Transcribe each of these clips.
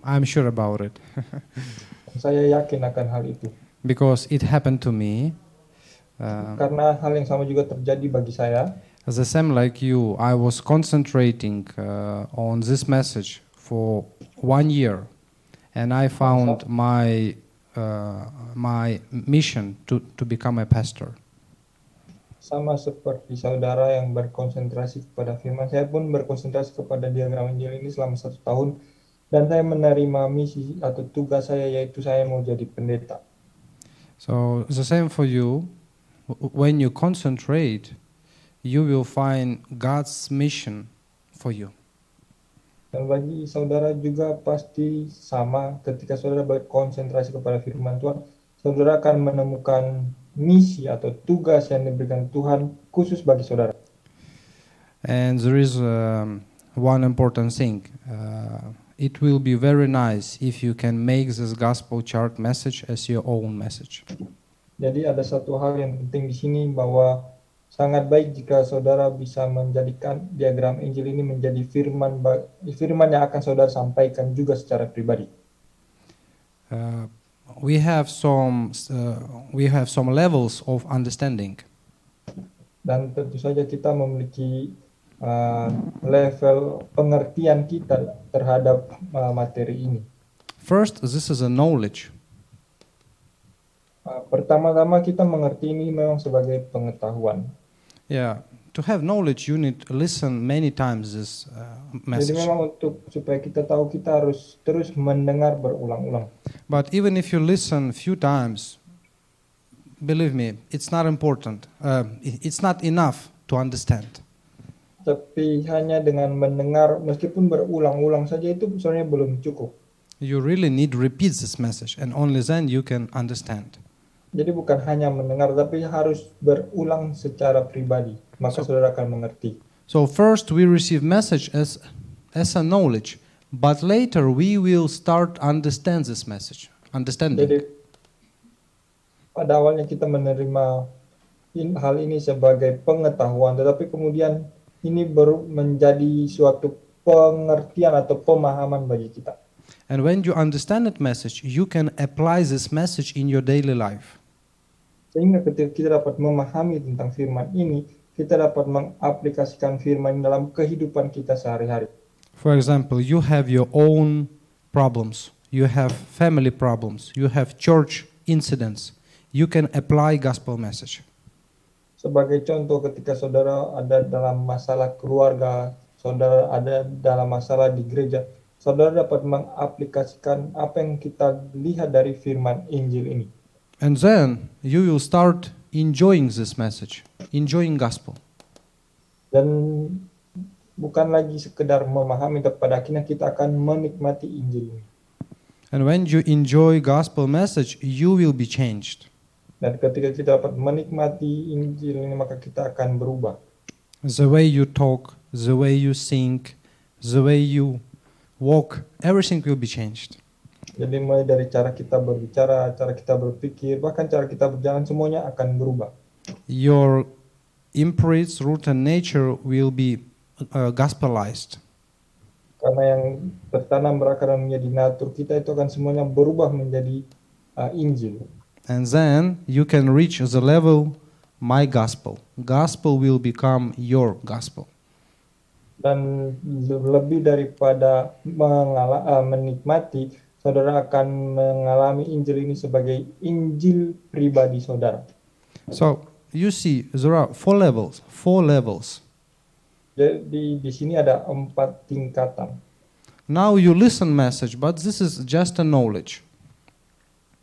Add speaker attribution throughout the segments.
Speaker 1: I'm sure about it
Speaker 2: Saya yakin akan hal itu.
Speaker 1: because it happened to me.
Speaker 2: Karena hal yang sama juga terjadi bagi saya.
Speaker 1: As the same like you, I was concentrating on this message for 1 year, and I found my mission to become a pastor.
Speaker 2: Sama seperti saudara yang berkonsentrasi kepada firman, saya pun berkonsentrasi kepada diagram Injil ini selama 1 tahun, dan saya menerima misi atau tugas saya, yaitu saya mau jadi pendeta.
Speaker 1: So the same for you. When you concentrate, you will find God's mission for you.
Speaker 2: Dan bagi saudara juga pasti sama, ketika saudara berkonsentrasi kepada firman Tuhan, saudara akan menemukan misi atau tugas yang diberikan Tuhan khusus bagi saudara.
Speaker 1: And there is one important thing. It will be very nice if you can make this gospel chart message as your own message.
Speaker 2: Jadi ada satu hal yang penting di sini, bahwa sangat baik jika saudara bisa menjadikan diagram Injil ini menjadi firman yang akan saudara sampaikan juga secara pribadi.
Speaker 1: We have some levels of understanding.
Speaker 2: Dan tentu saja kita memiliki level pengertian kita terhadap materi ini.
Speaker 1: First, this is a knowledge.
Speaker 2: Pertama-tama kita mengerti ini memang sebagai pengetahuan.
Speaker 1: Yeah, to have knowledge, you need to listen many times this
Speaker 2: Jadi
Speaker 1: message.
Speaker 2: memang supaya kita tahu, kita harus terus mendengar berulang-ulang.
Speaker 1: But even if you listen few times, believe me, it's not important. It's not enough to understand.
Speaker 2: Tapi hanya dengan mendengar, meskipun berulang-ulang saja, itu sebenarnya belum cukup.
Speaker 1: You really need to repeat this message, and only then you can understand.
Speaker 2: Jadi bukan hanya mendengar, tapi harus berulang secara pribadi, maka saudara akan mengerti.
Speaker 1: So first we receive message as a knowledge, but later we will start understand this message, understanding.
Speaker 2: Jadi pada awalnya kita menerima hal ini sebagai pengetahuan, tetapi kemudian ini baru menjadi suatu pengertian atau pemahaman bagi kita.
Speaker 1: And when you understand that message, you can apply this message in your daily life.
Speaker 2: Sehingga ketika kita dapat memahami tentang firman ini, kita dapat mengaplikasikan firman dalam kehidupan kita sehari-hari.
Speaker 1: For example, you have your own problems, you have family problems, you have church incidents. You can apply gospel message.
Speaker 2: Sebagai contoh, ketika saudara ada dalam masalah keluarga, saudara ada dalam masalah di gereja, saudara dapat mengaplikasikan apa yang kita lihat dari firman Injil ini.
Speaker 1: And then you will start enjoying this message, enjoying gospel.
Speaker 2: Dan bukan lagi sekedar memahami, tapi pada akhirnya kita akan menikmati Injil ini.
Speaker 1: And when you enjoy gospel message, you will be changed.
Speaker 2: Dan ketika kita dapat menikmati Injil ini, maka kita akan berubah.
Speaker 1: The way you talk, the way you sing, the way you walk, everything will be changed.
Speaker 2: Jadi mulai dari cara kita berbicara, cara kita berpikir, bahkan cara kita berjalan, semuanya akan berubah.
Speaker 1: Your imprints, root and nature will be gospelized.
Speaker 2: Karena yang tertanam berakar dan menjadi natur kita itu akan semuanya berubah menjadi Injil.
Speaker 1: And then you can reach the level, my gospel. Gospel will become your gospel.
Speaker 2: Dan lebih daripada menikmati, saudara akan mengalami Injil ini sebagai Injil pribadi saudara.
Speaker 1: So you see, there are four levels.
Speaker 2: Jadi di sini ada 4 tingkatan.
Speaker 1: Now you listen message, but this is just a knowledge.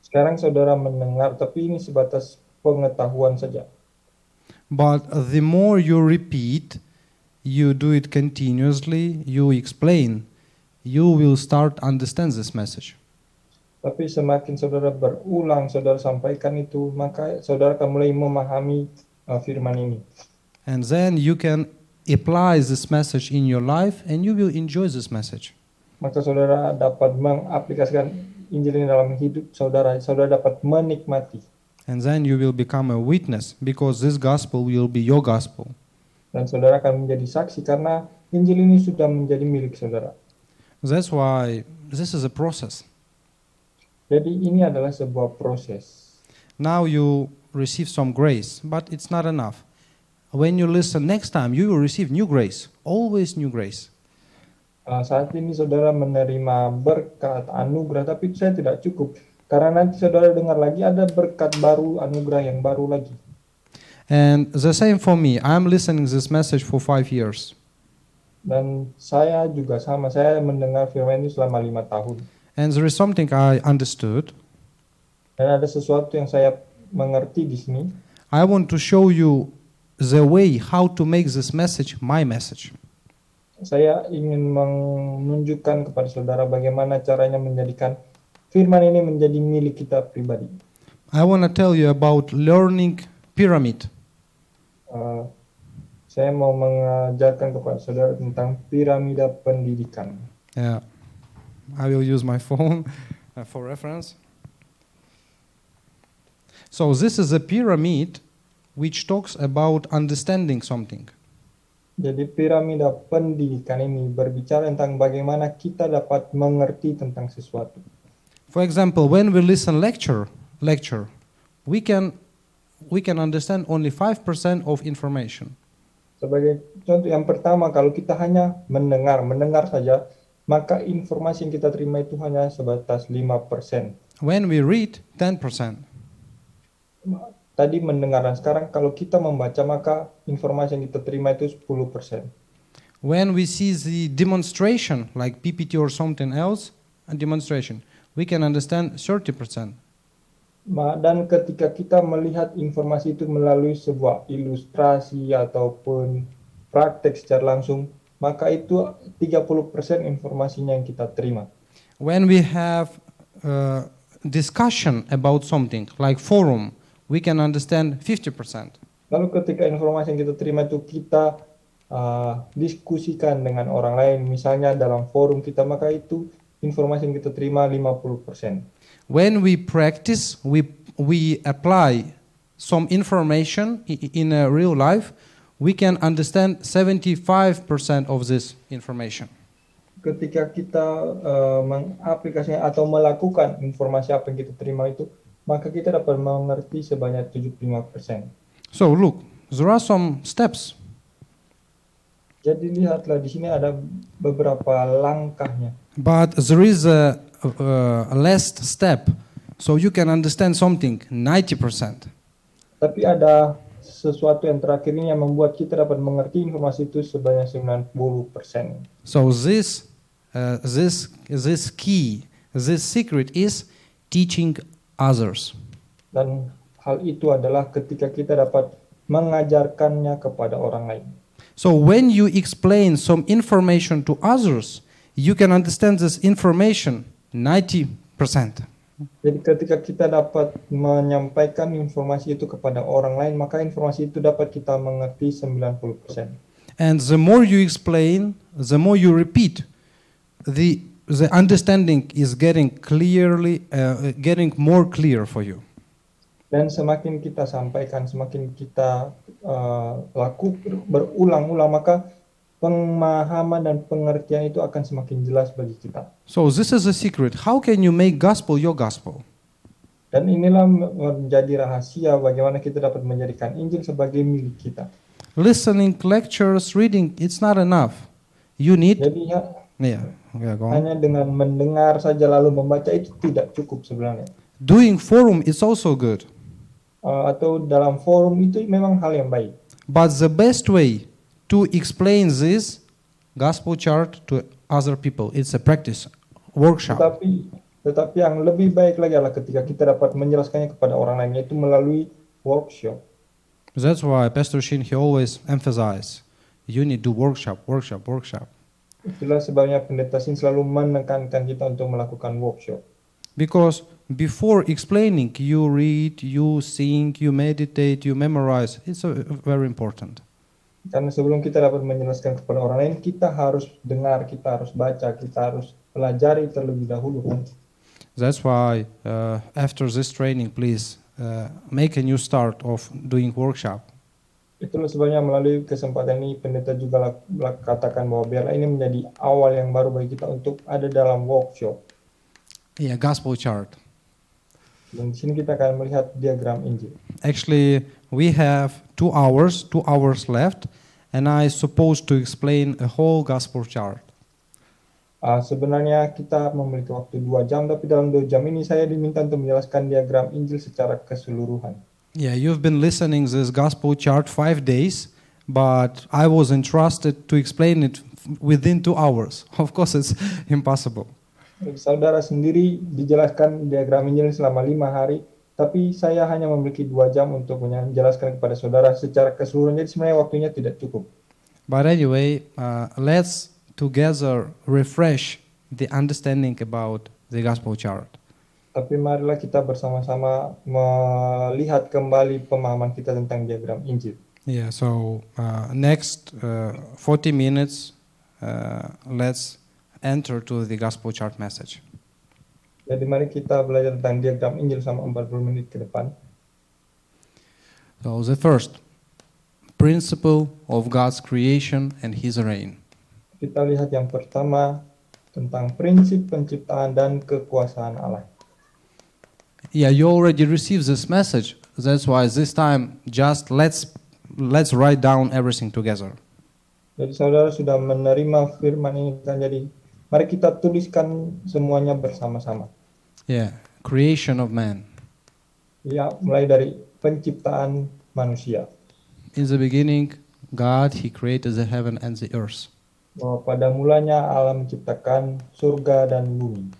Speaker 2: Sekarang saudara mendengar, tapi ini sebatas pengetahuan saja.
Speaker 1: But the more you repeat, you do it continuously, you explain, you will start understand this message.
Speaker 2: Tapi semakin saudara berulang, saudara sampaikan itu, maka saudara akan mulai memahami firman ini.
Speaker 1: And then you can apply this message in your life and you will enjoy this message.
Speaker 2: Maka saudara dapat mengaplikasikan Injil ini dalam hidup saudara, saudara dapat menikmati.
Speaker 1: And then you will become a witness because this gospel will be your gospel.
Speaker 2: Dan saudara akan menjadi saksi karena Injil ini sudah menjadi milik saudara.
Speaker 1: That's why this is a process.
Speaker 2: Jadi ini adalah sebuah proses.
Speaker 1: Now you receive some grace, but it's not enough. When you listen next time, you will receive new grace, always new grace.
Speaker 2: Saat ini saudara menerima berkat anugerah, tapi saya tidak cukup. Karena nanti saudara dengar lagi ada berkat baru, anugerah yang baru lagi.
Speaker 1: And the same for me. I'm listening this message for 5 years.
Speaker 2: Dan saya juga sama, saya mendengar firman ini selama 5 tahun.
Speaker 1: And there is something I understood.
Speaker 2: Dan ada sesuatu yang saya mengerti di sini.
Speaker 1: I want to show you the way how to make this message my message.
Speaker 2: Saya ingin menunjukkan kepada saudara bagaimana caranya menjadikan firman ini menjadi milik kita pribadi.
Speaker 1: I want to tell you about learning pyramid.
Speaker 2: Saya mau mengajarkan kepada saudara tentang piramida pendidikan.
Speaker 1: Yeah. I will use my phone for reference. So this is a pyramid which talks about understanding something.
Speaker 2: Jadi piramida pendidikan ini berbicara tentang bagaimana kita dapat mengerti tentang sesuatu.
Speaker 1: For example, when we listen lecture, we can understand only 5% of information.
Speaker 2: Sebagai contoh yang pertama, kalau kita hanya mendengar saja, maka informasi yang kita terima itu hanya sebatas 5%.
Speaker 1: When we read, 10%.
Speaker 2: Tadi mendengar, dan sekarang kalau kita membaca, maka informasi yang kita terima itu 10%.
Speaker 1: When we see the demonstration, like PPT or something else, a demonstration, we can understand 30%.
Speaker 2: Dan ketika kita melihat informasi itu melalui sebuah ilustrasi ataupun praktek secara langsung, maka itu 30% informasinya yang kita terima.
Speaker 1: When we have discussion about something, like forum, we can understand 50%.
Speaker 2: Lalu ketika informasi yang kita terima itu kita diskusikan dengan orang lain, misalnya dalam forum kita, maka itu informasi yang kita terima 50%.
Speaker 1: When we practice, we apply some information in a real life, we can understand 75% of this information.
Speaker 2: Ketika kita mengaplikasikan atau melakukan informasi apa yang kita terima itu, maka kita dapat mengerti sebanyak 75%.
Speaker 1: So look, there are some steps.
Speaker 2: Jadi lihatlah di sini ada beberapa langkahnya.
Speaker 1: But there is a last step, so you can understand something 90%.
Speaker 2: Tapi ada sesuatu yang terakhir ini yang membuat kita dapat mengerti informasi itu sebanyak 90%.
Speaker 1: So this key, this secret is teaching others.
Speaker 2: Dan hal itu adalah ketika kita dapat mengajarkannya kepada orang lain.
Speaker 1: So when you explain some information to others, you can understand this information 90%.
Speaker 2: Jadi ketika kita dapat menyampaikan informasi itu kepada orang lain, maka informasi itu dapat kita mengerti 90%.
Speaker 1: And the more you explain, the more you repeat, the understanding is getting more clear for you.
Speaker 2: Dan semakin kita sampaikan, semakin kita berulang-ulang, maka pemahaman dan pengertian itu akan semakin jelas bagi kita.
Speaker 1: So this is a secret. How can you make gospel your gospel?
Speaker 2: Dan inilah menjadi rahasia bagaimana kita dapat menjadikan Injil sebagai milik kita.
Speaker 1: Listening, lectures, reading, it's not enough. You need.
Speaker 2: Jadi
Speaker 1: go on.
Speaker 2: hanya dengan mendengar saja lalu membaca itu tidak cukup sebenarnya.
Speaker 1: Doing forum is also good.
Speaker 2: Atau dalam forum itu memang hal yang baik.
Speaker 1: But the best way to explain this gospel chart to other people, it's a practice, workshop.
Speaker 2: Tetapi yang lebih baik lagi adalah ketika kita dapat menjelaskannya kepada orang lain, yaitu melalui workshop.
Speaker 1: That's why Pastor Shin, he always emphasize, you need to workshop.
Speaker 2: Itulah sebabnya Pendeta Shin selalu menekankan kita untuk melakukan workshop.
Speaker 1: Because before explaining, you read, you sing, you meditate, you memorize. It's very important.
Speaker 2: Karena sebelum kita dapat menjelaskan kepada orang lain, kita harus dengar, kita harus baca, kita harus pelajari terlebih dahulu.
Speaker 1: That's why after this training, please make a new start of doing workshop.
Speaker 2: Itulah sebabnya melalui kesempatan ini pendeta juga katakan bahwa biarlah ini menjadi awal yang baru bagi kita untuk ada dalam workshop.
Speaker 1: Yeah, gospel chart.
Speaker 2: Dan di sini kita akan melihat diagram Injil.
Speaker 1: Actually, we have 2 hours left, and I supposed to explain a whole gospel chart.
Speaker 2: Sebenarnya kita memiliki waktu 2 jam, tapi dalam 2 jam ini saya diminta untuk menjelaskan diagram Injil secara keseluruhan.
Speaker 1: Yeah, you've been listening this gospel chart 5 days, but I was entrusted to explain it within 2 hours. Of course, it's impossible.
Speaker 2: Saudara sendiri dijelaskan diagram Injil selama 5 hari, tapi saya hanya memiliki 2 jam untuk menjelaskan kepada saudara secara keseluruhan. Jadi sebenarnya waktunya tidak cukup.
Speaker 1: But anyway, let's together refresh the understanding about the gospel chart.
Speaker 2: Tapi marilah kita bersama-sama melihat kembali pemahaman kita tentang diagram Injil.
Speaker 1: Yeah, so next 40 minutes, let's enter to the gospel chart message.
Speaker 2: Jadi mari kita belajar tentang diagram Injil selama 40 menit ke depan.
Speaker 1: So the first, principle of God's creation and His reign.
Speaker 2: Kita lihat yang pertama tentang prinsip penciptaan dan kekuasaan Allah.
Speaker 1: Yeah, you already received this message. That's why this time just let's write down everything together.
Speaker 2: Jadi saudara sudah menerima firman ini, dan jadi mari kita tuliskan semuanya bersama-sama.
Speaker 1: Yeah, creation of man.
Speaker 2: Ya, mulai dari penciptaan manusia.
Speaker 1: In the beginning, God, He created the heaven and the earth.
Speaker 2: Bahwa pada mulanya Allah menciptakan surga dan bumi.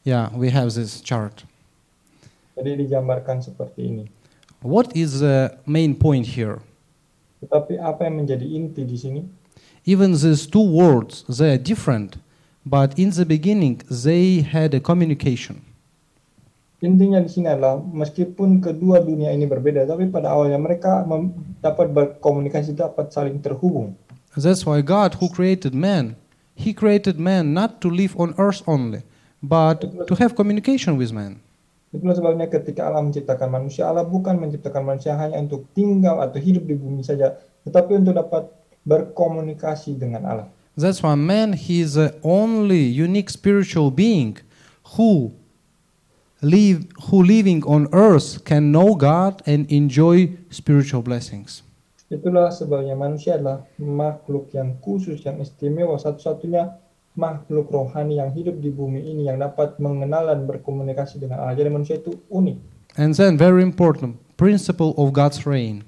Speaker 1: Yeah, we have this chart.
Speaker 2: Jadi digambarkan seperti ini.
Speaker 1: What is the main point here?
Speaker 2: Tetapi apa yang menjadi inti di sini?
Speaker 1: Even these two words, they are different, but in the beginning they had a communication.
Speaker 2: Intinya di sini adalah meskipun kedua dunia ini berbeda, tapi pada awalnya mereka dapat berkomunikasi, dapat saling terhubung.
Speaker 1: That's why God, who created man, He created man not to live on earth only, but to have communication with man.
Speaker 2: Itulah sebabnya ketika Allah menciptakan manusia, Allah bukan menciptakan manusia hanya untuk tinggal atau hidup di bumi saja, tetapi untuk dapat berkomunikasi dengan Allah.
Speaker 1: That's why man, he is the only unique spiritual being who living on earth can know God and enjoy spiritual blessings.
Speaker 2: Itulah sebabnya manusia adalah makhluk yang khusus, yang istimewa, satu-satunya makhluk rohani yang hidup di bumi ini yang dapat mengenal dan berkomunikasi dengan Allah. Jadi manusia itu unik.
Speaker 1: And then very important, principle of God's reign.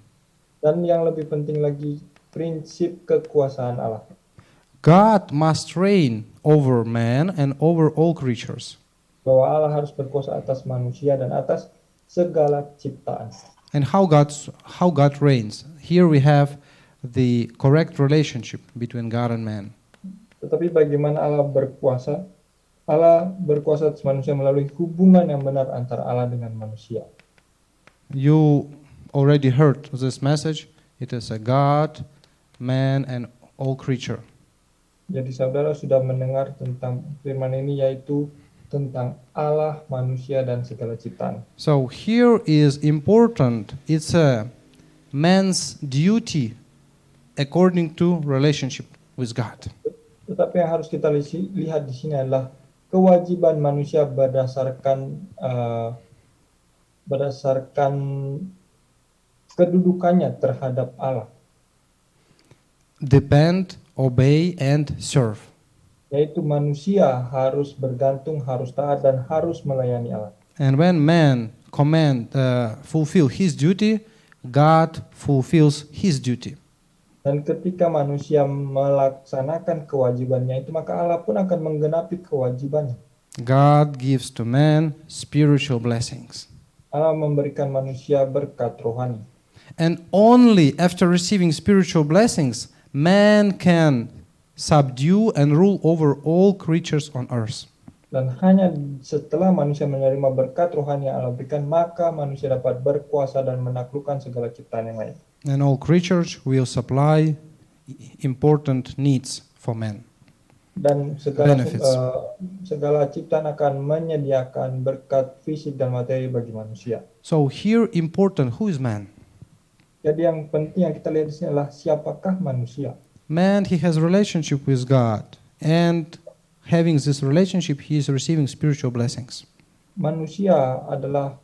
Speaker 2: Dan yang lebih penting lagi, prinsip kekuasaan Allah.
Speaker 1: God must reign over man and over all creatures.
Speaker 2: Bahwa Allah harus berkuasa atas manusia dan atas segala ciptaan.
Speaker 1: And how God reigns. Here we have the correct relationship between God and man.
Speaker 2: Tetapi bagaimana Allah berkuasa? Allah berkuasa atas manusia melalui hubungan yang benar antara Allah dengan manusia.
Speaker 1: You already heard this message. It is a God, man, and all creature.
Speaker 2: Jadi saudara sudah mendengar tentang firman ini, yaitu tentang Allah, manusia, dan segala ciptaan.
Speaker 1: So here is important. It's a man's duty according to relationship with God.
Speaker 2: Tetapi yang harus kita lihat di sini adalah kewajiban manusia berdasarkan kedudukannya terhadap Allah.
Speaker 1: Depend, obey, and serve.
Speaker 2: Yaitu manusia harus bergantung, harus taat, dan harus melayani Allah.
Speaker 1: And when man fulfill his duty, God fulfills his duty.
Speaker 2: Dan ketika manusia melaksanakan kewajibannya itu, maka Allah pun akan menggenapi kewajibannya.
Speaker 1: God gives to man spiritual blessings.
Speaker 2: Allah memberikan manusia berkat rohani.
Speaker 1: And only after receiving spiritual blessings, man can subdue and rule over all creatures on earth.
Speaker 2: Dan hanya setelah manusia menerima berkat rohani yang Allah berikan, maka manusia dapat berkuasa dan menaklukkan segala ciptaan yang lain.
Speaker 1: And all creatures will supply important needs for man.
Speaker 2: Dan segala ciptaan akan menyediakan berkat fisik dan materi bagi manusia.
Speaker 1: So here important, who is man?
Speaker 2: Jadi yang penting yang kita lihat di sini adalah siapakah manusia.
Speaker 1: Man, he has relationship with God, and having this relationship, he is receiving spiritual blessings.
Speaker 2: Manusia adalah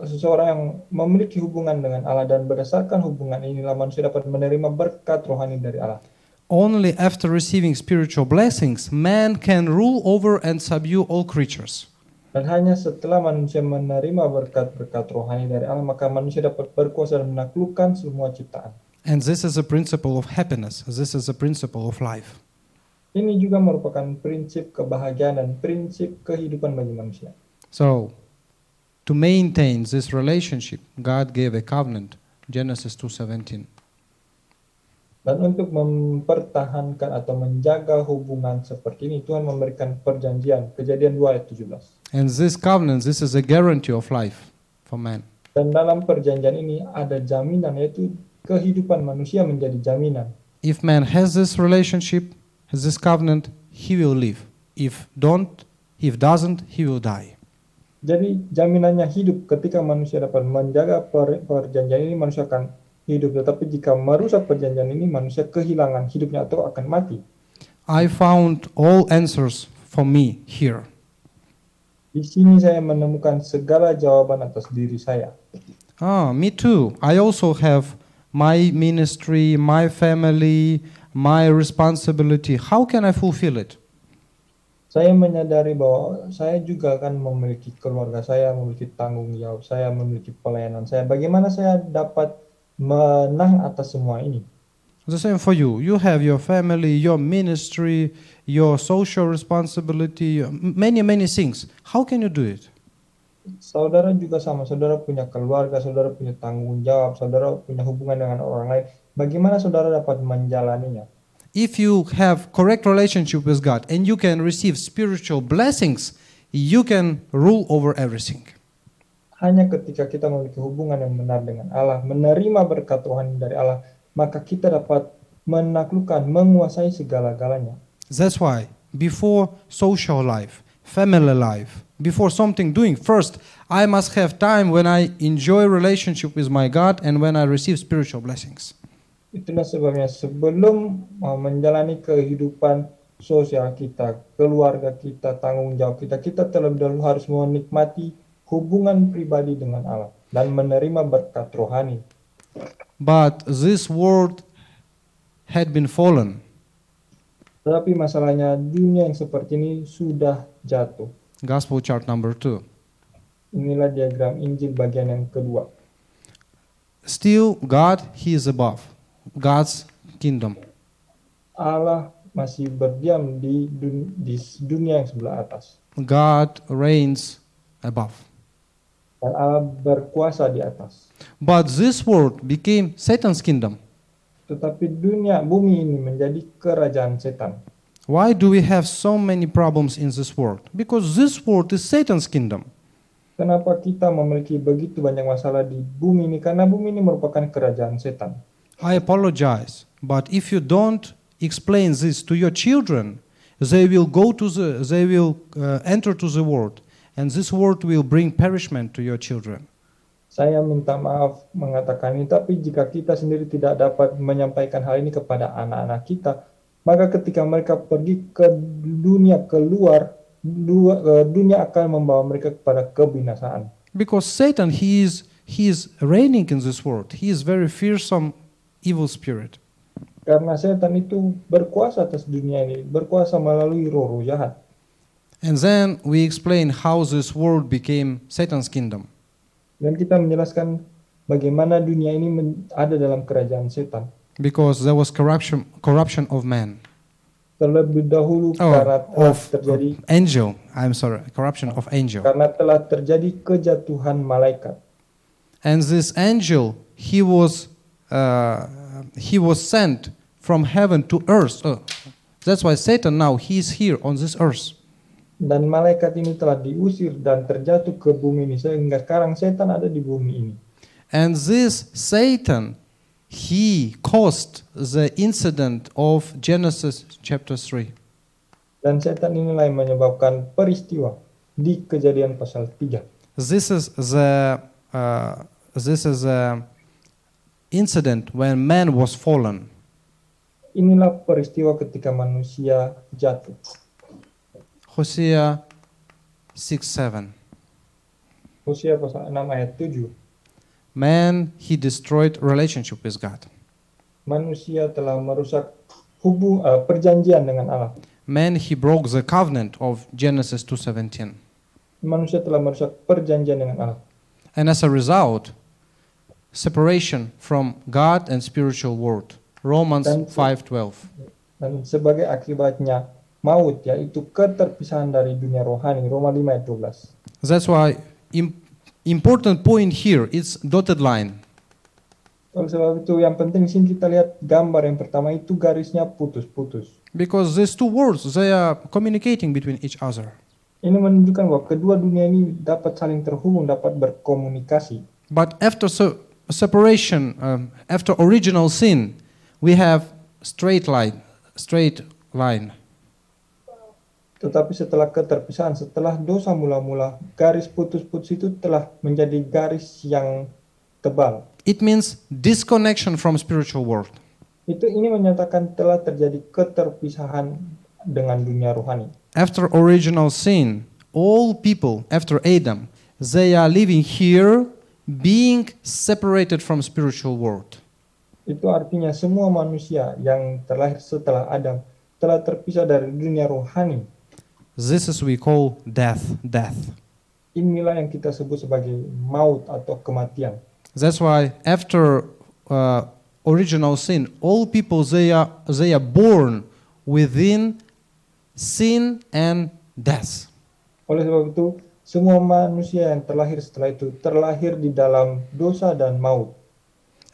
Speaker 2: seseorang yang memiliki hubungan dengan Allah, dan berdasarkan hubungan inilah manusia dapat menerima berkat rohani dari Allah.
Speaker 1: Only after receiving spiritual blessings, man can rule over and subdue all creatures.
Speaker 2: Dan hanya setelah manusia menerima berkat-berkat rohani dari Allah, maka manusia dapat berkuasa dan menaklukkan semua ciptaan.
Speaker 1: And this is a principle of happiness. This is a principle of life.
Speaker 2: Ini juga merupakan prinsip kebahagiaan dan prinsip kehidupan bagi manusia.
Speaker 1: So, to maintain this relationship, God gave a covenant, Genesis 2:17.
Speaker 2: Dan untuk mempertahankan atau menjaga hubungan seperti ini, Tuhan memberikan perjanjian, Kejadian 2 ayat 17.
Speaker 1: And this covenant, this is a guarantee of life for man.
Speaker 2: Dan dalam perjanjian ini ada jaminan, yaitu kehidupan manusia menjadi jaminan.
Speaker 1: If man has this relationship, has this covenant, he will live. If doesn't, he will die.
Speaker 2: Jadi jaminannya hidup. Ketika manusia dapat menjaga perjanjian ini, manusia akan hidup. Tetapi jika merusak perjanjian ini, manusia kehilangan hidupnya atau akan mati.
Speaker 1: I found all answers for me here.
Speaker 2: Di sini saya menemukan segala jawaban atas diri saya.
Speaker 1: Me too. I also have my ministry, my family, my responsibility. How can I fulfill it?
Speaker 2: Saya menyadari bahwa saya juga akan memiliki keluarga saya, memiliki tanggung jawab saya, memiliki pelayanan saya. Bagaimana saya dapat menang atas semua ini?
Speaker 1: The same for you. You have your family, your ministry, your social responsibility, many things. How can you do it?
Speaker 2: Saudara juga sama. Saudara punya keluarga, saudara punya tanggung jawab, saudara punya hubungan dengan orang lain. Bagaimana saudara dapat menjalaninya?
Speaker 1: If you have correct relationship with God and you can receive spiritual blessings, you can rule over everything.
Speaker 2: Hanya ketika kita memiliki hubungan yang benar dengan Allah, menerima berkat rohani dari Allah, maka kita dapat menaklukkan, menguasai segala-galanya.
Speaker 1: That's why before social life, family life, before something doing, first I must have time when I enjoy relationship with my God and when I receive spiritual blessings.
Speaker 2: Itulah sebabnya sebelum menjalani kehidupan sosial kita, keluarga kita, tanggung jawab kita, kita terlebih dahulu harus menikmati hubungan pribadi dengan Allah dan menerima berkat rohani.
Speaker 1: But this world had been fallen.
Speaker 2: Tetapi masalahnya dunia yang seperti ini sudah jatuh.
Speaker 1: Gospel chart number 2.
Speaker 2: Inilah diagram Injil bagian yang kedua.
Speaker 1: Still, God, He is above. God's kingdom.
Speaker 2: Allah masih berdiam di dunia yang sebelah atas.
Speaker 1: God reigns above.
Speaker 2: Dan Allah berkuasa di atas.
Speaker 1: But this world became Satan's kingdom.
Speaker 2: Tetapi bumi ini menjadi kerajaan setan.
Speaker 1: Why do we have so many problems in this world? Because this world is Satan's kingdom.
Speaker 2: Kenapa kita memiliki begitu banyak masalah di bumi ini? Karena bumi ini merupakan kerajaan setan.
Speaker 1: I apologize, but if you don't explain this to your children, they will enter to the world, and this world will bring perishment to your children.
Speaker 2: Saya minta maaf mengatakan ini, tapi jika kita sendiri tidak dapat menyampaikan hal ini kepada anak-anak kita, maka ketika mereka pergi ke dunia keluar, dunia akan membawa mereka kepada kebinasaan.
Speaker 1: Because Satan, he is reigning in this world. He is very fearsome, evil spirit.
Speaker 2: Karena setan itu berkuasa atas dunia ini, berkuasa melalui roh-roh jahat.
Speaker 1: And then we explain how this world became Satan's kingdom.
Speaker 2: Dan kita menjelaskan bagaimana dunia ini ada dalam kerajaan setan.
Speaker 1: Because there was corruption of man.
Speaker 2: Terlebih dahulu karena terjadi
Speaker 1: corruption of angel.
Speaker 2: Karena telah terjadi kejatuhan malaikat.
Speaker 1: And this angel, he was sent from heaven to earth. That's why Satan now he is here on this earth.
Speaker 2: Dan malaikat ini telah diusir dan terjatuh ke bumi ini, sehingga sekarang setan ada di bumi ini.
Speaker 1: And this Satan, he caused the incident of Genesis chapter 3.
Speaker 2: Dan setan inilah yang menyebabkan peristiwa di Kejadian pasal 3.
Speaker 1: This is the incident when man was fallen.
Speaker 2: Inilah peristiwa ketika manusia jatuh.
Speaker 1: Hosea 6:7.
Speaker 2: Hosea pasal 6 ayat 7.
Speaker 1: Man, he destroyed relationship with God.
Speaker 2: Manusia telah merusak perjanjian dengan Allah.
Speaker 1: Man, he broke the covenant of Genesis 2:17.
Speaker 2: Manusia telah merusak perjanjian dengan Allah.
Speaker 1: And as a result, separation from God and spiritual world. Romans
Speaker 2: Dan-
Speaker 1: 5:12.
Speaker 2: Dan sebagai akibatnya maut, yaitu keterpisahan dari dunia rohani. Roma 5 ayat 12.
Speaker 1: That's why important point here is dotted line.
Speaker 2: Oleh sebab itu yang penting di sini kita lihat gambar yang pertama itu garisnya putus-putus.
Speaker 1: Because these two worlds, they are communicating between each other.
Speaker 2: Ini menunjukkan bahwa kedua dunia ini dapat saling terhubung, dapat berkomunikasi.
Speaker 1: But after separation, after original sin, we have straight line.
Speaker 2: Tetapi setelah keterpisahan, setelah dosa mula-mula, garis putus-putus itu telah menjadi garis yang tebal.
Speaker 1: It means disconnection from spiritual world.
Speaker 2: Ini menyatakan telah terjadi keterpisahan dengan dunia rohani.
Speaker 1: After original sin, all people after Adam, they are living here being separated from spiritual world.
Speaker 2: Itu artinya semua manusia yang terlahir setelah Adam telah terpisah dari dunia rohani.
Speaker 1: This is we call death.
Speaker 2: Inilah yang kita sebut sebagai maut atau kematian.
Speaker 1: That's why after original sin, all people they are born within sin and death.
Speaker 2: Oleh sebab itu, semua manusia yang terlahir setelah itu terlahir di dalam dosa dan maut.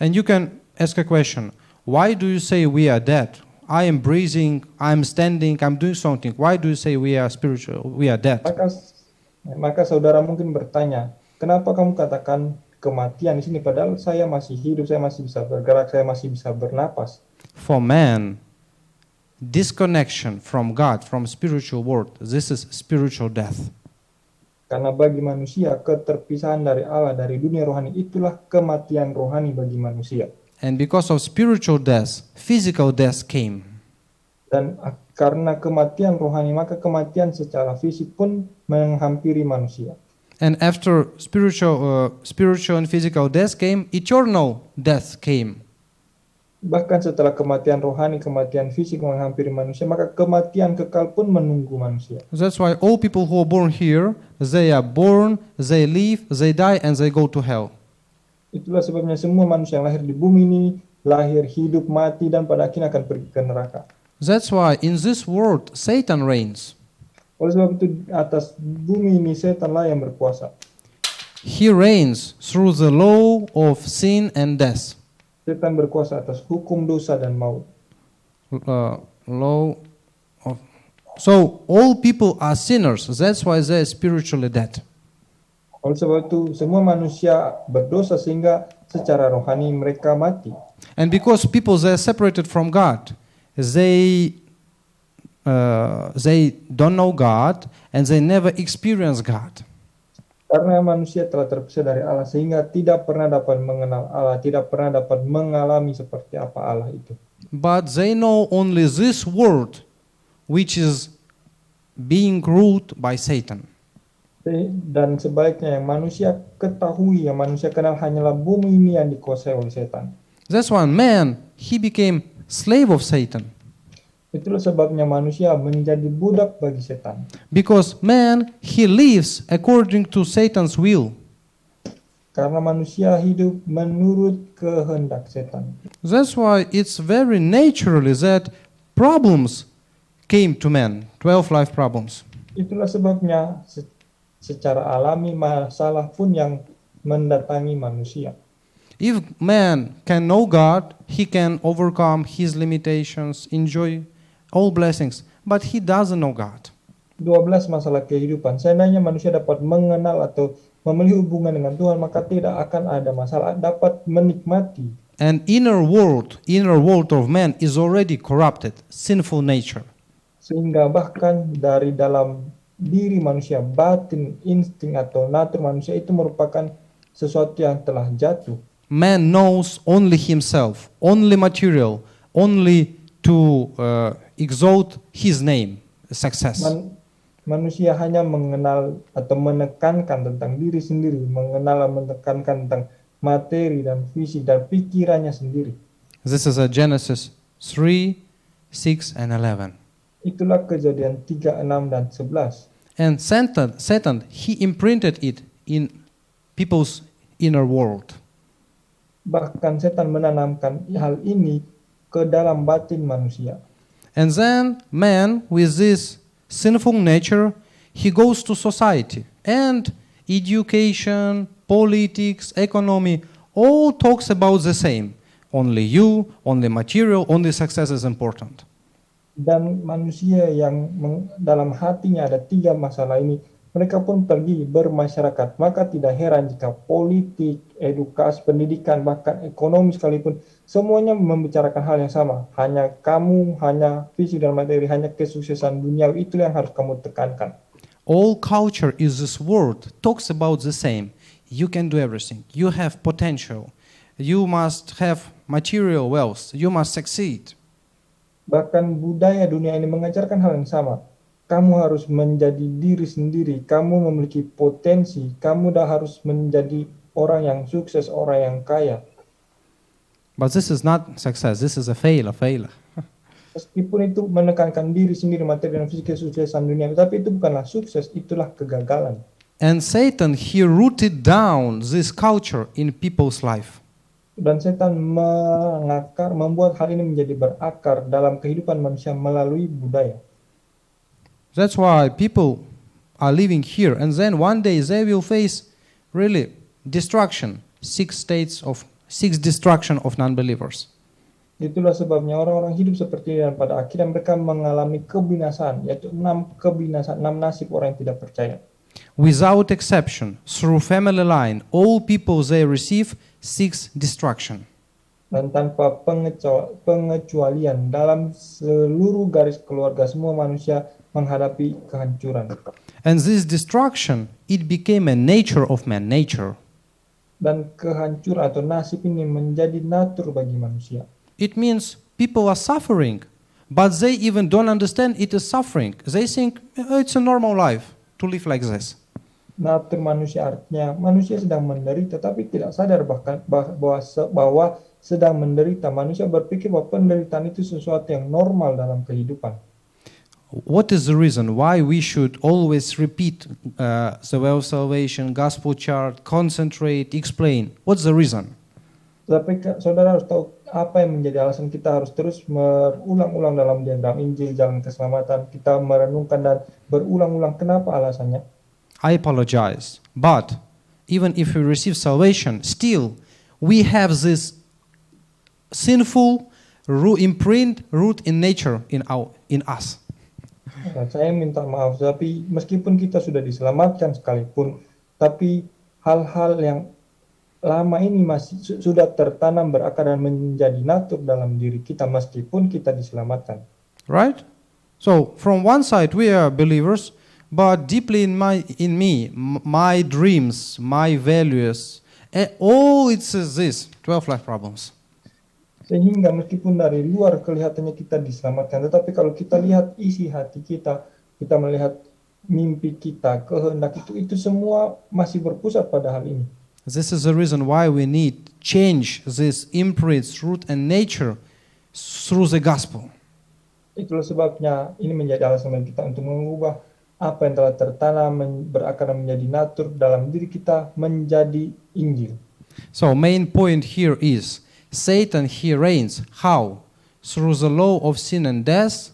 Speaker 1: And you can ask a question, why do you say we are dead? I am breathing, I am standing, I'm doing something. Why do you say we are spiritual, we are dead?
Speaker 2: Maka saudara mungkin bertanya, kenapa kamu katakan kematian di sini padahal saya masih hidup, saya masih bisa bergerak, saya masih bisa bernapas.
Speaker 1: For man, disconnection from God, from spiritual world, this is spiritual death.
Speaker 2: Karena bagi manusia, keterpisahan dari Allah, dari dunia rohani, itulah kematian rohani bagi manusia.
Speaker 1: And because of spiritual death, physical death came.
Speaker 2: Dan karena kematian rohani, maka kematian secara fisik pun menghampiri manusia.
Speaker 1: And after spiritual and physical death came, eternal death came.
Speaker 2: Bahkan setelah kematian rohani, kematian fisik menghampiri manusia, maka kematian kekal pun menunggu manusia.
Speaker 1: That's why all people who are born here, they are born, they live, they die, and they go to hell.
Speaker 2: Itulah sebabnya semua manusia yang lahir di bumi ini, lahir, hidup, mati, dan pada akhirnya akan pergi ke neraka.
Speaker 1: That's why in this world, Satan reigns.
Speaker 2: Oleh sebab itu, atas bumi ini, setanlah yang berkuasa.
Speaker 1: He reigns through the law of sin and death.
Speaker 2: Setan berkuasa atas hukum dosa dan maut.
Speaker 1: So all people are sinners. That's why they are spiritually dead.
Speaker 2: Oleh sebab itu, semua manusia berdosa sehingga secara rohani mereka mati.
Speaker 1: And because people they are separated from God, they don't know God and they never experience God.
Speaker 2: Karena manusia telah terpisah dari Allah sehingga tidak pernah dapat mengenal Allah, tidak pernah dapat mengalami seperti apa Allah itu.
Speaker 1: But they know only this world which is being ruled by Satan.
Speaker 2: Dan sebaliknya yang manusia ketahui, yang manusia kenal hanyalah bumi ini yang dikuasai oleh setan.
Speaker 1: That's why man, he became slave of Satan.
Speaker 2: Itulah sebabnya manusia menjadi budak bagi setan.
Speaker 1: Because man, he lives according to Satan's will.
Speaker 2: Karena manusia hidup menurut kehendak setan.
Speaker 1: That's why it's very naturally that problems came to man, 12 life problems.
Speaker 2: Itulah sebabnya secara alami masalah pun yang mendatangi manusia.
Speaker 1: If man can know God, he can overcome his limitations, enjoy all blessings, but he doesn't know God.
Speaker 2: 12 masalah kehidupan. Seandainya manusia dapat mengenal atau memiliki hubungan dengan Tuhan, maka tidak akan ada masalah, dapat menikmati.
Speaker 1: And inner world of man is already corrupted, sinful nature.
Speaker 2: Sehingga bahkan dari dalam diri manusia, batin, insting atau natur manusia itu merupakan sesuatu yang telah jatuh.
Speaker 1: man knows only himself, only material, only to exalt his name, success.
Speaker 2: Manusia hanya mengenal atau menekankan tentang diri sendiri, mengenal dan menekankan tentang materi dan visi dan pikirannya sendiri.
Speaker 1: This is a Genesis 3, 6 and 11.
Speaker 2: Itulah Kejadian 3, 6 dan 11.
Speaker 1: And Satan, he imprinted it in people's inner world.
Speaker 2: Bahkan setan menanamkan hal ini ke dalam batin manusia.
Speaker 1: And then man, with this sinful nature, he goes to society. And education, politics, economy, all talks about the same. Only you, only material, only success is important.
Speaker 2: Dan manusia yang dalam hatinya ada 3 masalah ini, mereka pun pergi bermasyarakat. Maka tidak heran jika politik, edukasi, pendidikan, bahkan ekonomi sekalipun, semuanya membicarakan hal yang sama. Hanya kamu, hanya visi dan materi, hanya kesuksesan dunia, itu yang harus kamu tekankan.
Speaker 1: All culture is this world, talks about the same. You can do everything. You have potential. You must have material wealth. You must succeed.
Speaker 2: Bahkan budaya dunia ini mengajarkan hal yang sama. Kamu harus menjadi diri sendiri, kamu memiliki potensi, kamu dah harus menjadi orang yang sukses, orang yang kaya.
Speaker 1: But this is not success, this is a failure.
Speaker 2: Meskipun itu menekankan diri sendiri, materi dan fisik kesuksesan dunia, tapi itu bukanlah sukses, itulah kegagalan.
Speaker 1: And Satan, he rooted down this culture in people's life.
Speaker 2: Dan setan membuat hal ini menjadi berakar dalam kehidupan manusia melalui budaya.
Speaker 1: That's why people are living here, and then one day they will face really destruction, 6 destruction of non-believers.
Speaker 2: Itulah sebabnya orang-orang hidup seperti ini dan pada akhirnya mereka mengalami kebinasaan, yaitu 6 kebinasaan, 6 nasib orang yang tidak percaya.
Speaker 1: Without exception, through family line, all people they receive 6 destruction.
Speaker 2: Dan tanpa pengecualian dalam seluruh garis keluarga semua manusia menghadapi kehancuran.
Speaker 1: And this destruction, it became a nature of man, nature.
Speaker 2: Dan kehancuran atau nasib ini menjadi natur bagi manusia.
Speaker 1: It means people are suffering, but they even don't understand it is suffering. They think it's a normal life to live like this.
Speaker 2: Natur manusia artinya manusia sedang menderita tapi tidak sadar bahwa sedang menderita. Manusia berpikir bahwa penderitaan itu sesuatu yang normal dalam kehidupan.
Speaker 1: What is the reason why we should always repeat the way of salvation, gospel chart, concentrate, explain? What's the reason?
Speaker 2: Tapi saudara harus tahu apa yang menjadi alasan kita harus terus berulang-ulang dalam Injil, jalan keselamatan. Kita merenungkan dan berulang-ulang kenapa alasannya.
Speaker 1: I apologize, but even if we receive salvation, still we have this sinful root in nature in us.
Speaker 2: Saya minta maaf, tapi meskipun kita sudah diselamatkan sekalipun, tapi hal-hal yang lama ini masih sudah tertanam berakar dan menjadi natur dalam diri kita meskipun kita diselamatkan.
Speaker 1: Right? So from one side we are believers, but deeply in me, my dreams, my values, all it's this 12 life problems.
Speaker 2: Sehingga meskipun dari luar kelihatannya kita diselamatkan, tetapi kalau kita lihat isi hati kita, kita melihat mimpi kita, kehendak itu semua masih berpusat pada hal ini.
Speaker 1: This is the reason why we need change this imprints, root and nature through the gospel.
Speaker 2: Itulah sebabnya ini menjadi alasan bagi kita untuk mengubah apa yang telah tertanam berakar menjadi natur dalam diri kita menjadi Injil.
Speaker 1: So main point here is Satan he reigns how? Through the law of sin and death.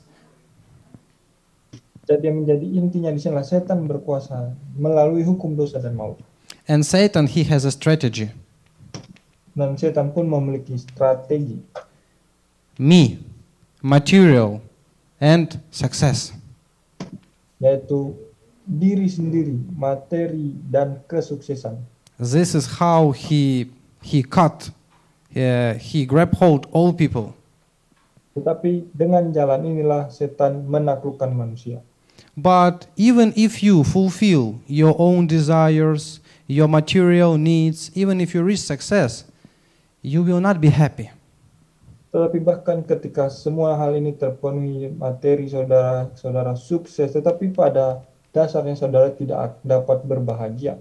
Speaker 2: Jadi yang menjadi intinya di sini setan berkuasa melalui hukum dosa dan maut.
Speaker 1: And Satan he has a strategy.
Speaker 2: Dan setan pun memiliki strategi.
Speaker 1: Me, material and success.
Speaker 2: Yaitu diri sendiri, materi dan kesuksesan.
Speaker 1: This is how he grabbed hold all people.
Speaker 2: Tetapi dengan jalan inilah setan menaklukkan manusia.
Speaker 1: But even if you fulfill your own desires, your material needs, even if you reach success, you will not be happy.
Speaker 2: Tetapi bahkan ketika semua hal ini terpenuhi, materi saudara sukses, tetapi pada dasarnya saudara tidak dapat berbahagia.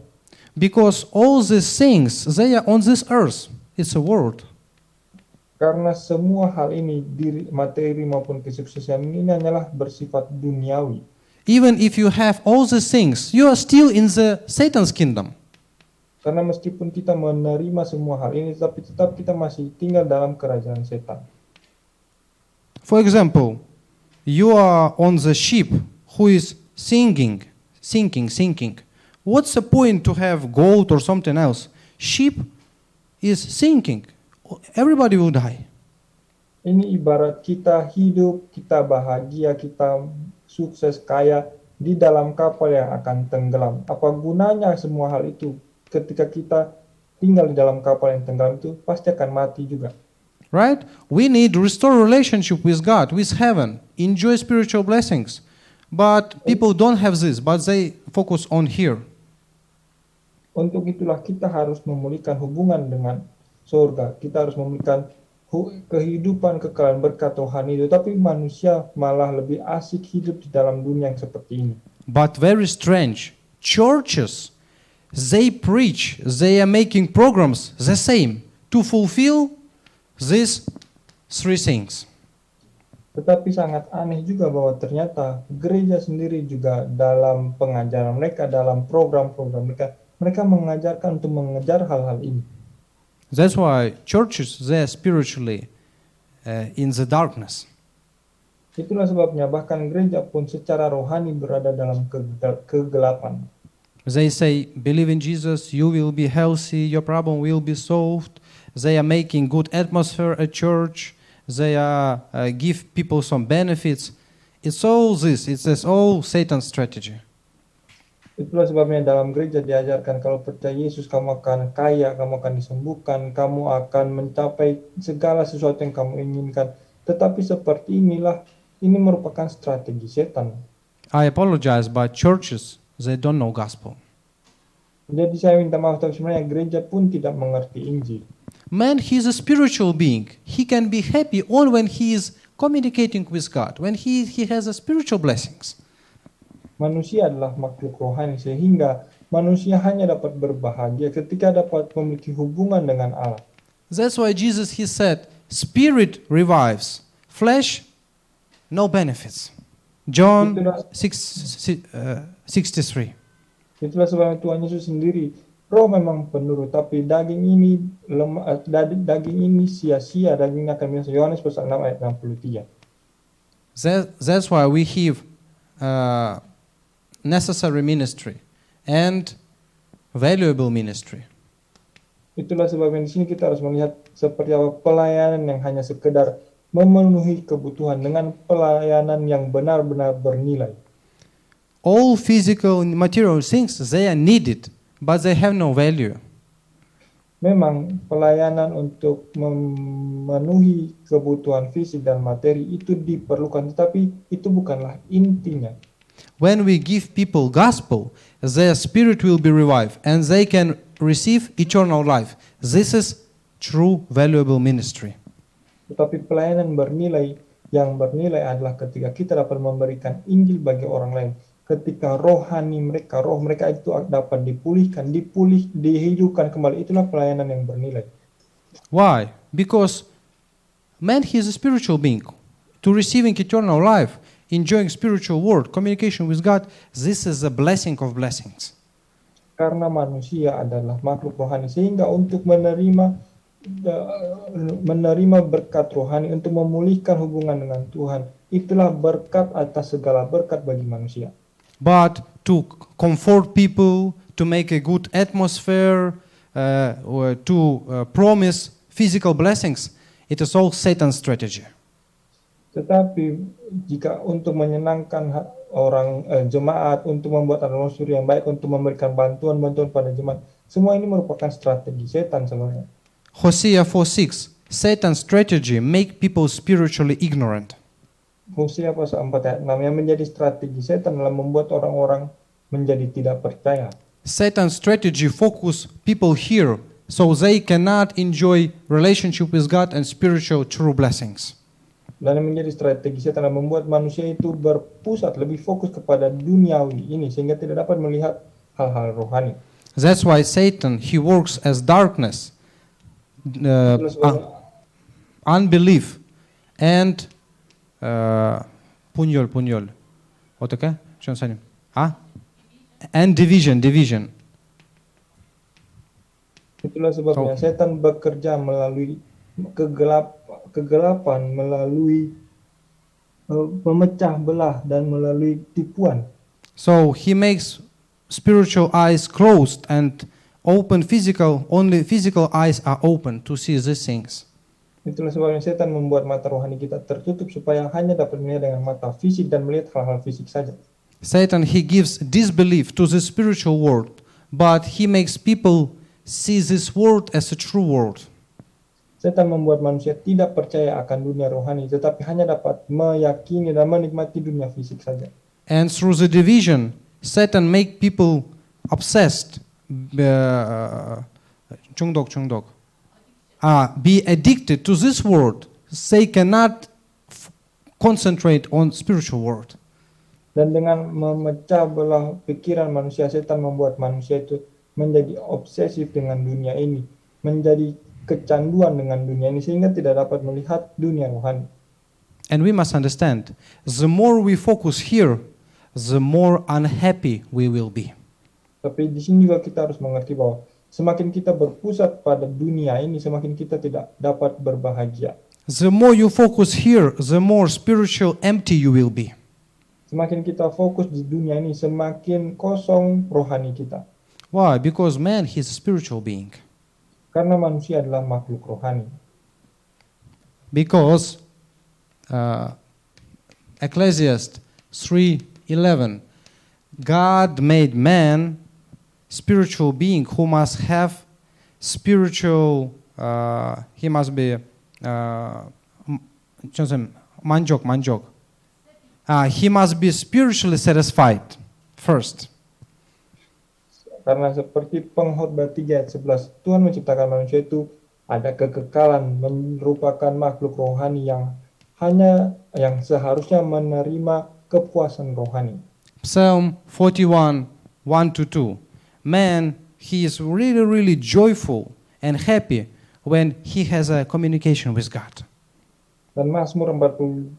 Speaker 1: Because all these things, they are on this earth. It's a world.
Speaker 2: Karena semua hal ini, materi maupun kesuksesan ini hanyalah bersifat duniawi.
Speaker 1: Even if you have all these things, you are still in the Satan's kingdom.
Speaker 2: Karena meskipun kita menerima semua hal ini, tetapi tetap kita masih tinggal dalam kerajaan setan.
Speaker 1: For example, you are on the ship who is sinking. What's the point to have gold or something else? Ship is sinking. Everybody will die.
Speaker 2: Ini ibarat kita hidup, kita bahagia, kita sukses, kaya di dalam kapal yang akan tenggelam. Apa gunanya semua hal itu? Ketika kita tinggal di dalam kapal yang tenggelam itu, pasti akan mati juga.
Speaker 1: Right? We need to restore relationship with God, with heaven, enjoy spiritual blessings. But people don't have this, but they focus on here.
Speaker 2: Untuk itulah kita harus memulihkan hubungan dengan surga. Kita harus memulihkan kehidupan kekal berkat rohani itu. Tapi manusia malah lebih asik hidup di dalam dunia yang seperti ini.
Speaker 1: But very strange, churches, they preach, they are making programs the same to fulfill these three things.
Speaker 2: Tetapi sangat aneh juga bahwa ternyata gereja sendiri juga dalam pengajaran mereka, dalam program-program mereka mengajarkan untuk mengejar hal-hal ini.
Speaker 1: That's why churches, they are spiritually in the darkness.
Speaker 2: Itulah sebabnya bahkan gereja pun secara rohani berada dalam kegelapan.
Speaker 1: They say, believe in Jesus, you will be healthy, your problem will be solved. They are making good atmosphere at church. They are give people some benefits. It's all this. It's all Satan's strategy.
Speaker 2: Itulah sebabnya dalam gereja diajarkan kalau percaya Yesus kamu akan kaya, kamu akan disembuhkan, kamu akan mencapai segala sesuatu yang kamu inginkan. Tetapi seperti ini merupakan strategi setan.
Speaker 1: I apologize, but churches, they don't know gospel.
Speaker 2: Jadi saya minta maaf, tapi sebenarnya gereja pun tidak mengerti Injil.
Speaker 1: Man, he is a spiritual being. He can be happy only when he is communicating with God, when he has a spiritual blessings.
Speaker 2: Manusia adalah makhluk rohani, sehingga manusia hanya dapat berbahagia ketika dapat memiliki hubungan dengan Allah.
Speaker 1: That's why Jesus, he said, spirit revives, flesh, no benefits. John 6:63.
Speaker 2: Itulah sebabnya Tuhan Yesus sendiri, roh memang penurut, tapi daging ini sia-sia, daging akan binasa. Yohanes pasal 6 ayat 63.
Speaker 1: That's why we have necessary ministry and valuable ministry.
Speaker 2: Itulah sebabnya di sini kita harus melihat seperti apa pelayanan yang hanya sekedar memenuhi kebutuhan dengan pelayanan yang benar-benar bernilai.
Speaker 1: All physical and material things, they are needed, but they have no value.
Speaker 2: Memang pelayanan untuk memenuhi kebutuhan fisik dan materi itu diperlukan, tetapi itu bukanlah intinya.
Speaker 1: When we give people gospel, their spirit will be revived and they can receive eternal life. This is true valuable ministry.
Speaker 2: Tetapi pelayanan yang bernilai adalah ketika kita dapat memberikan Injil bagi orang lain. Ketika roh mereka itu dapat dihidupkan kembali. Itulah pelayanan yang bernilai.
Speaker 1: Why? Because man, he is a spiritual being. To receiving eternal life, enjoying spiritual world, communication with God, this is a blessing of blessings.
Speaker 2: Karena manusia adalah makhluk rohani, sehingga untuk menerima berkat rohani, untuk memulihkan hubungan dengan Tuhan, itulah berkat atas segala berkat bagi manusia.
Speaker 1: But to comfort people, to make a good atmosphere, or to promise physical blessings, it is all Satan's strategy.
Speaker 2: Tetapi jika untuk menyenangkan orang jemaat, untuk membuat atmosfer yang baik, untuk memberikan bantuan pada jemaat, semua ini merupakan strategi setan sebenarnya.
Speaker 1: Hosea 4:6, Satan's strategy make people spiritually ignorant.
Speaker 2: Hosea pasal 4 ayat 6 yang menjadi strategi setan adalah membuat orang-orang menjadi tidak percaya.
Speaker 1: Satan's strategy focus people here So they cannot enjoy relationship with God and spiritual true blessings.
Speaker 2: Dan yang menjadi strategi setan adalah membuat manusia itu berpusat lebih fokus kepada duniawi ini sehingga tidak dapat melihat hal-hal rohani.
Speaker 1: That's why Satan, he works as darkness,
Speaker 2: Itulah sebabnya
Speaker 1: unbelief, and punyol. Oke, contohnya. And division.
Speaker 2: Itulah sebabnya setan bekerja melalui kegelapan, melalui memecah belah dan melalui tipuan.
Speaker 1: So he makes spiritual eyes closed and open only physical eyes are open to see these things.
Speaker 2: Itulah sebabnya setan membuat mata rohani kita tertutup supaya hanya dapat melihat dengan mata fisik dan melihat hal-hal fisik saja.
Speaker 1: Satan, he gives disbelief to the spiritual world, but he makes people see this world as a true world.
Speaker 2: Setan membuat manusia tidak percaya akan dunia rohani, tetapi hanya dapat meyakini dan menikmati dunia fisik saja.
Speaker 1: And through the division, Satan make people obsessed, be addicted to this world. They cannot concentrate on spiritual world.
Speaker 2: Dan dengan memecah belah pikiran manusia, setan membuat manusia itu menjadi obsesif dengan dunia ini, menjadi kecanduan dengan dunia ini sehingga tidak dapat melihat dunia rohani.
Speaker 1: And we must understand, the more we focus here, the more unhappy we will be.
Speaker 2: Tapi di sini juga kita harus mengerti bahwa semakin kita berpusat pada dunia ini, semakin kita tidak dapat berbahagia.
Speaker 1: The more you focus here, the more spiritual empty you will be.
Speaker 2: Semakin kita fokus di dunia ini, semakin kosong rohani kita.
Speaker 1: Why? Because man, he's a spiritual being.
Speaker 2: Karena manusia adalah makhluk rohani.
Speaker 1: Because Ecclesiastes 3:11, God made man spiritual being who must have spiritual. He must be manjok. He must be spiritually satisfied first.
Speaker 2: Karena seperti Pengkhotbah 3 ayat 11, Tuhan menciptakan manusia itu ada kekekalan, merupakan makhluk rohani yang seharusnya menerima kepuasan rohani.
Speaker 1: Psalm 41, 1-2. Man, he is really, really joyful and happy when he has a communication with God.
Speaker 2: Dan Mazmur 42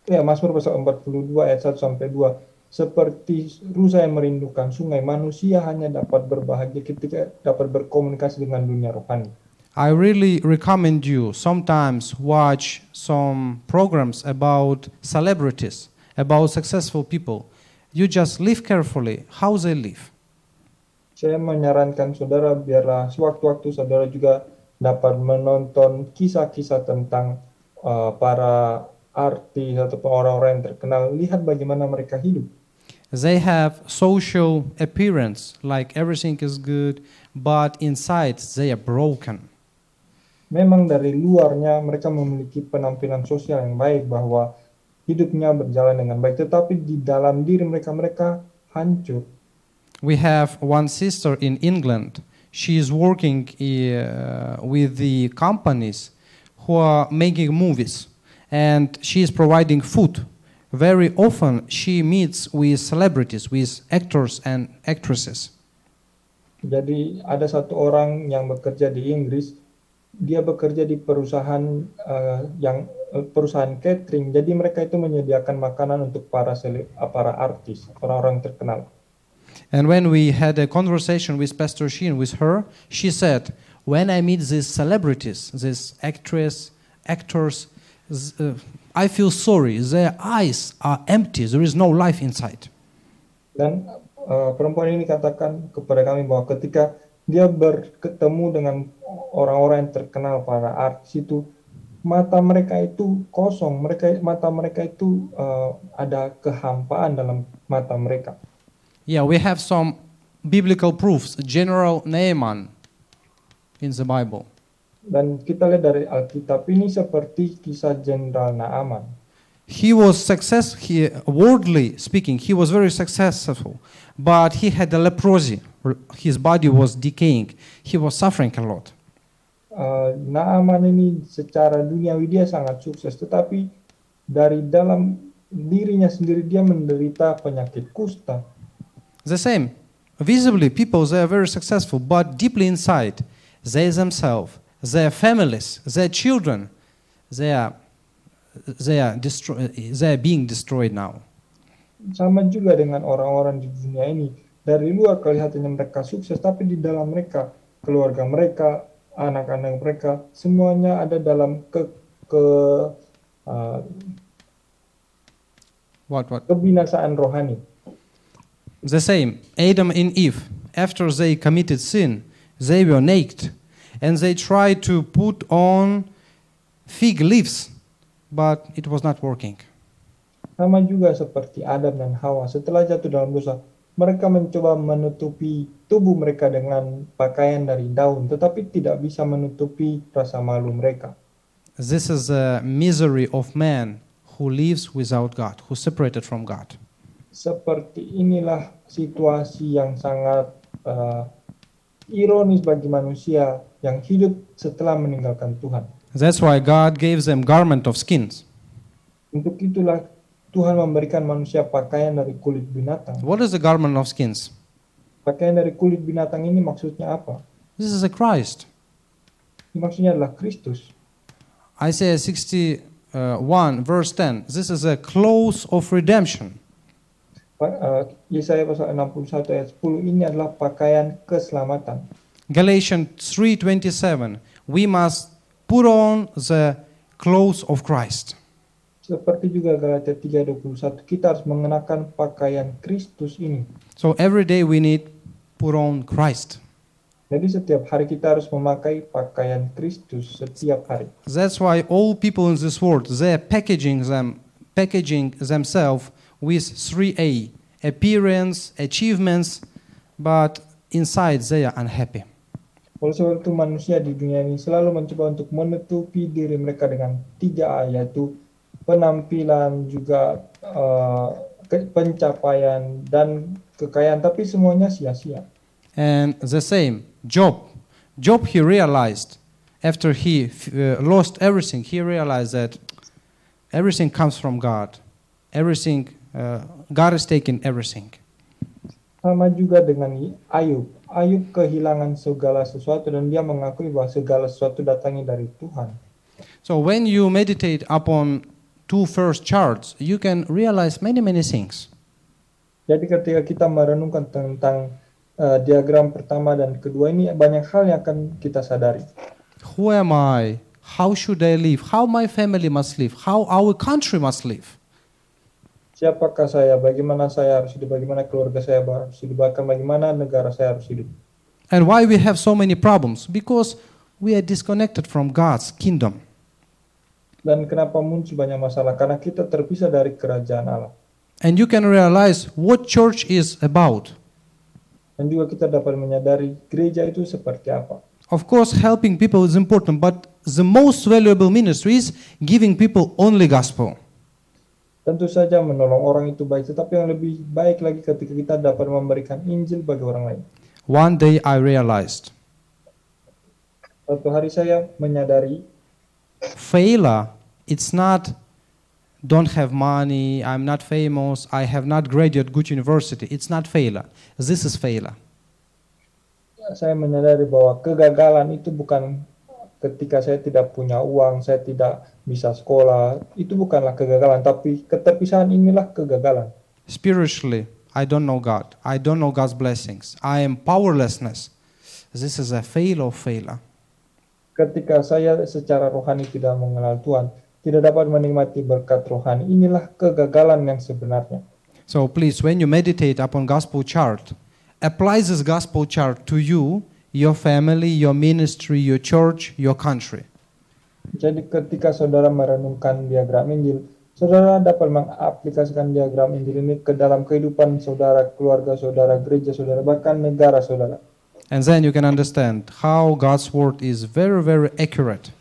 Speaker 2: ayat 1-2, seperti rusa yang merindukan sungai, manusia hanya dapat berbahagia ketika dapat berkomunikasi dengan dunia rohani.
Speaker 1: I really recommend you sometimes watch some programs about celebrities, about successful people. You just live carefully how they live.
Speaker 2: Saya menyarankan saudara biarlah sewaktu-waktu saudara juga dapat menonton kisah-kisah tentang para artis atau orang-orang yang terkenal. Lihat bagaimana mereka hidup.
Speaker 1: They have social appearance, like everything is good, but inside they are broken.
Speaker 2: Memang dari luarnya mereka memiliki penampilan sosial yang baik, bahwa hidupnya berjalan dengan baik, tetapi di dalam diri mereka hancur.
Speaker 1: We have one sister in England. She is working with the companies who are making movies, and she is providing food. Very often she meets with celebrities, with actors and actresses.
Speaker 2: Jadi ada satu orang yang bekerja di Inggris, dia bekerja di perusahaan perusahaan catering. Jadi mereka itu menyediakan makanan untuk para artis, orang-orang terkenal.
Speaker 1: And when we had a conversation with Pastor Sheen, with her, she said, when I meet these celebrities, these actors, I feel sorry. Their eyes are empty. There is no life inside.
Speaker 2: Dan perempuan ini katakan kepada kami bahwa ketika dia bertemu dengan orang-orang yang terkenal, para artis itu, mata mereka itu kosong. Mata mereka itu ada kehampaan dalam mata mereka.
Speaker 1: Yeah, we have some biblical proofs. General Naaman in the Bible.
Speaker 2: Dan kita lihat dari Alkitab ini seperti kisah Jenderal Naaman.
Speaker 1: He was worldly speaking, he was very successful, but he had a leprosy. His body was decaying. He was suffering a lot.
Speaker 2: Naaman ini secara duniawi dia sangat sukses, tetapi dari dalam dirinya sendiri dia menderita penyakit kusta.
Speaker 1: The same. Visibly, people, they are very successful, but deeply inside, they themselves, their families, their children, they are being destroyed now.
Speaker 2: Sama juga dengan orang-orang di dunia ini. Dari luar kelihatannya mereka sukses, tapi di dalam mereka, keluarga mereka, anak-anak mereka, semuanya ada dalam kebinasaan rohani.
Speaker 1: The same. Adam and Eve, after they committed sin, they were naked, and they tried to put on fig leaves, but it was not working.
Speaker 2: Sama juga seperti Adam dan Hawa, setelah jatuh dalam dosa, mereka mencoba menutupi tubuh mereka dengan pakaian dari daun, tetapi tidak bisa menutupi rasa malu mereka.
Speaker 1: This is the misery of man who lives without God, who separated from God.
Speaker 2: Seperti inilah situasi yang sangat ironis bagi manusia yang hidup setelah meninggalkan Tuhan.
Speaker 1: That's why God gave them garment of skins.
Speaker 2: Untuk itulah Tuhan memberikan manusia pakaian dari kulit binatang.
Speaker 1: What is the garment of skins?
Speaker 2: Pakaian dari kulit binatang ini maksudnya apa?
Speaker 1: This is a Christ.
Speaker 2: Ini maksudnya adalah Kristus.
Speaker 1: Isaiah 61 verse 10. This is a clothes of redemption.
Speaker 2: Yesaya pasal 61 ayat 10 ini adalah pakaian keselamatan.
Speaker 1: Galatians 3:27. We must put on the clothes of Christ.
Speaker 2: Seperti juga Galatia 3:21, kita harus mengenakan pakaian Kristus ini.
Speaker 1: So every day we need put on Christ.
Speaker 2: Jadi setiap hari kita harus memakai pakaian Kristus setiap hari.
Speaker 1: That's why all people in this world, they're packaging themselves with 3A, appearance, achievements, but inside they are unhappy.
Speaker 2: Oleh sebab itu manusia di dunia ini selalu mencoba untuk menutupi diri mereka dengan 3A, yaitu penampilan, juga pencapaian dan kekayaan, tapi semuanya sia-sia.
Speaker 1: And the same, Job, he realized after he lost everything, he realized that everything comes from God. God is taking everything.
Speaker 2: Sama juga dengan Ayub. Ayub kehilangan segala sesuatu dan dia mengakui bahwa segala sesuatu datangnya dari Tuhan.
Speaker 1: So when you meditate upon two first charts, you can realize many things.
Speaker 2: Jadi ketika kita merenungkan tentang diagram pertama dan kedua ini, banyak hal yang akan kita sadari.
Speaker 1: Who am I? How should I live? How my family must live? How our country must live?
Speaker 2: Siapakah saya? Bagaimana saya harus hidup? Bagaimana keluarga saya harus hidup? Bahkan bagaimana negara saya harus hidup?
Speaker 1: And why we have so many problems? Because we are disconnected from God's kingdom.
Speaker 2: Dan kenapa muncul banyak masalah? Karena kita terpisah dari kerajaan Allah.
Speaker 1: And you can realize what church is about.
Speaker 2: Dan juga kita dapat menyadari gereja itu seperti apa.
Speaker 1: Of course, helping people is important, but the most valuable ministry is giving people only gospel.
Speaker 2: Tentu saja menolong orang itu baik, tetapi yang lebih baik lagi ketika kita dapat memberikan Injil bagi orang lain.
Speaker 1: One day I realized
Speaker 2: Suatu hari saya menyadari
Speaker 1: failure, it's not don't have money, I'm not famous, I have not graduated good university. It's not failure. This is failure.
Speaker 2: Saya menyadari bahwa kegagalan itu bukan ketika saya tidak punya uang, saya tidak bisa sekolah, itu bukanlah kegagalan, tapi keterpisahan inilah kegagalan.
Speaker 1: Spiritually, I don't know God. I don't know God's blessings. I am powerlessness. This is a fail of failure.
Speaker 2: Ketika saya secara rohani tidak mengenal Tuhan, tidak dapat menikmati berkat rohani, inilah kegagalan yang sebenarnya.
Speaker 1: So please, when you meditate upon gospel chart, apply this gospel chart to you, your family, your ministry, your church, your country.
Speaker 2: Jadi ketika saudara merenungkan diagram Injil, saudara dapat mengaplikasikan diagram Injil ini ke dalam kehidupan saudara, keluarga saudara, gereja saudara, bahkan negara saudara.
Speaker 1: And then you can understand how God's word is very accurate.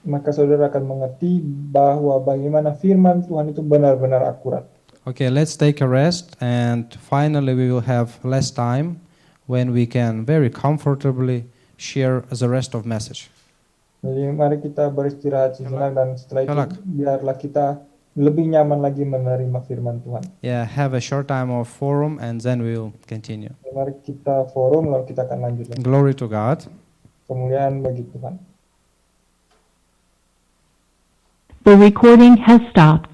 Speaker 2: maka saudara akan mengerti bahwa bagaimana firman Tuhan itu benar-benar akurat.
Speaker 1: Okay, let's take a rest, and finally we will have less time when we can very comfortably share the rest of message.
Speaker 2: Jadi mari kita beristirahat sejenak dan setelah itu
Speaker 1: Kelak.
Speaker 2: biarlah kita lebih nyaman lagi menerima firman Tuhan.
Speaker 1: Yeah, have a short time of forum, and then we will continue.
Speaker 2: Mari kita forum lalu kita akan lanjut lagi.
Speaker 1: Glory to God.
Speaker 2: Kemuliaan bagi Tuhan.
Speaker 3: The recording has stopped.